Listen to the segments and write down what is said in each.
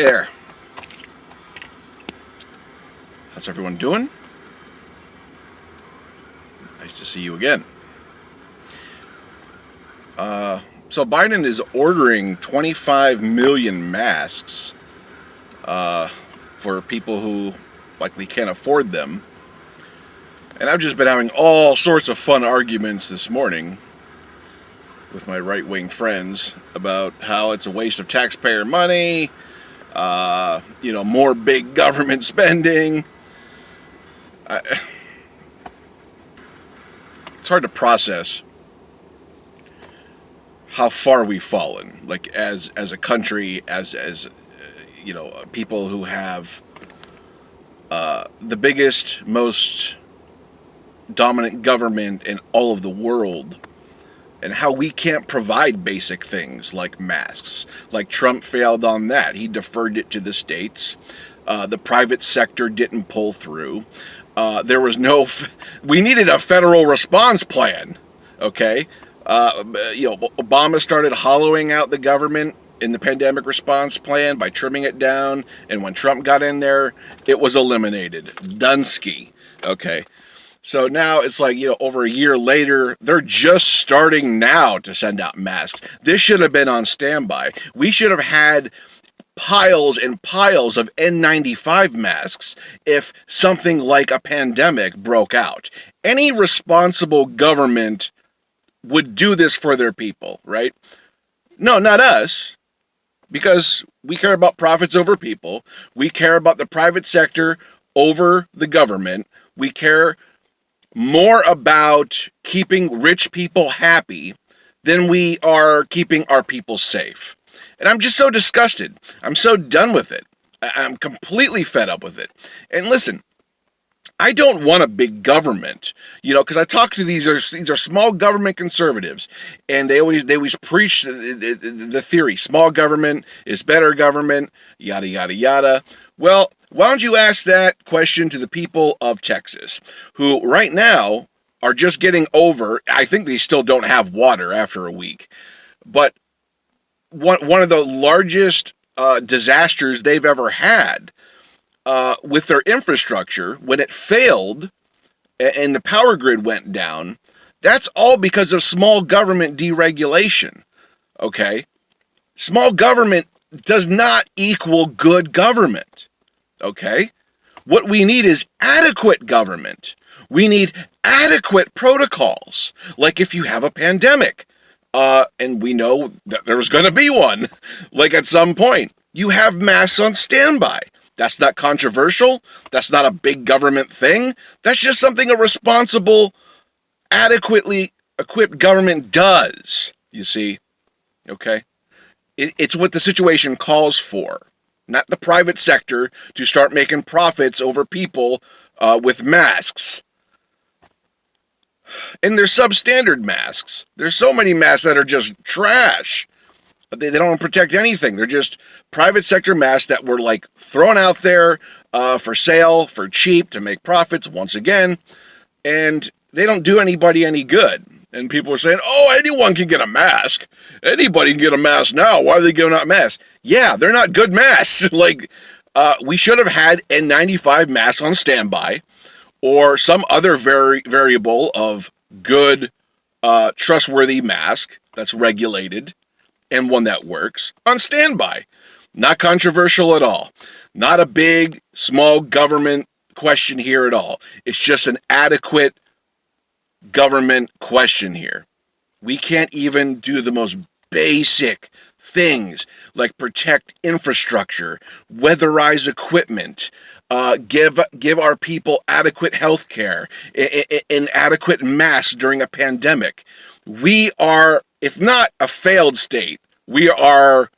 Hey there. How's everyone doing? Nice to see you again. So Biden is ordering 25 million masks for people who likely can't afford them. And I've just been having all sorts of fun arguments this morning with my right-wing friends about how it's a waste of taxpayer money, more big government spending. It's hard to process how far we've fallen, like as a country, as people who have the biggest, most dominant government in all of the world, and how we can't provide basic things like masks. Like Trump failed on that. He deferred it to the states. The private sector didn't pull through. There was we needed a federal response plan, okay? Obama started hollowing out the government in the pandemic response plan by trimming it down, and when Trump got in there, it was eliminated. Dunsky, okay? So now it's like, over a year later, they're just starting now to send out masks. This should have been on standby. We should have had piles and piles of N95 masks if something like a pandemic broke out. Any responsible government would do this for their people, right? No, not us, because we care about profits over people. We care about the private sector over the government. We care more about keeping rich people happy than we are keeping our people safe. And I'm just so disgusted. I'm so done with it. I'm completely fed up with it. And listen, I don't want a big government, because I talk to these are small government conservatives, and they always preach the theory, small government is better government, yada, yada, yada. Well, why don't you ask that question to the people of Texas, who right now are just getting over, I think they still don't have water after a week, but one of the largest disasters they've ever had with their infrastructure, when it failed and the power grid went down, that's all because of small government deregulation, okay? Small government does not equal good government, okay? What we need is adequate government. We need adequate protocols, like if you have a pandemic, and we know that there's going to be one, like at some point, you have masks on standby. That's not controversial. That's not a big government thing. That's just something a responsible, adequately equipped government does, you see, okay? It's what the situation calls for, not the private sector to start making profits over people with masks. And they're substandard masks. There's so many masks that are just trash. They don't protect anything. They're just private sector masks that were like thrown out there for sale, for cheap, to make profits once again. And they don't do anybody any good. And people are saying, oh, anyone can get a mask. Anybody can get a mask now. Why are they giving out masks? Yeah, they're not good masks. We should have had N95 masks on standby, or some other variable of good, trustworthy mask that's regulated and one that works on standby. Not controversial at all. Not a big, small government question here at all. It's just an adequate government question here. We can't even do the most basic things like protect infrastructure, weatherize equipment, give our people adequate health care, and adequate masks during a pandemic. We are, if not a failed state, we are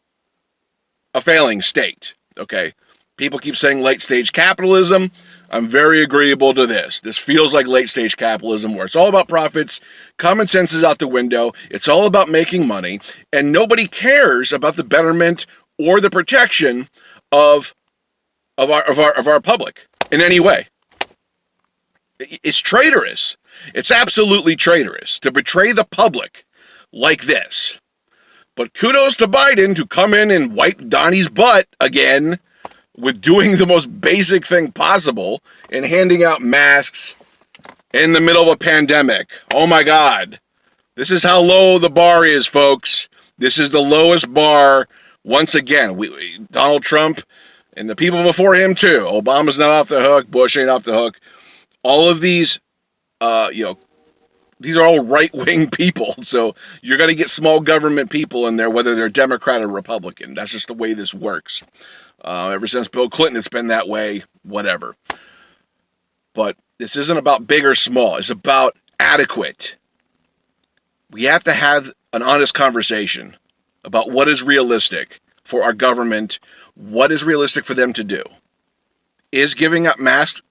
a failing state, okay? People keep saying late-stage capitalism. I'm very agreeable to this. This feels like late-stage capitalism, where it's all about profits, common sense is out the window, it's all about making money, and nobody cares about the betterment or the protection of our public in any way. It's traitorous. It's absolutely traitorous to betray the public like this. But kudos to Biden to come in and wipe Donnie's butt again with doing the most basic thing possible and handing out masks in the middle of a pandemic. Oh my God. This is how low the bar is, folks. This is the lowest bar. Once again, Donald Trump and the people before him too. Obama's not off the hook. Bush ain't off the hook. All of these, these are all right-wing people. So you're going to get small government people in there, whether they're Democrat or Republican. That's just the way this works. Ever since Bill Clinton, it's been that way, whatever. But this isn't about big or small. It's about adequate. We have to have an honest conversation about what is realistic for our government, what is realistic for them to do. Is giving up masks,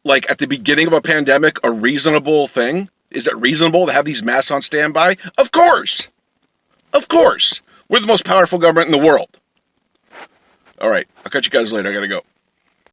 like at the beginning of a pandemic, a reasonable thing? Is it reasonable to have these masks on standby? Of course. Of course. We're the most powerful government in the world. All right, I'll catch you guys later. I gotta go.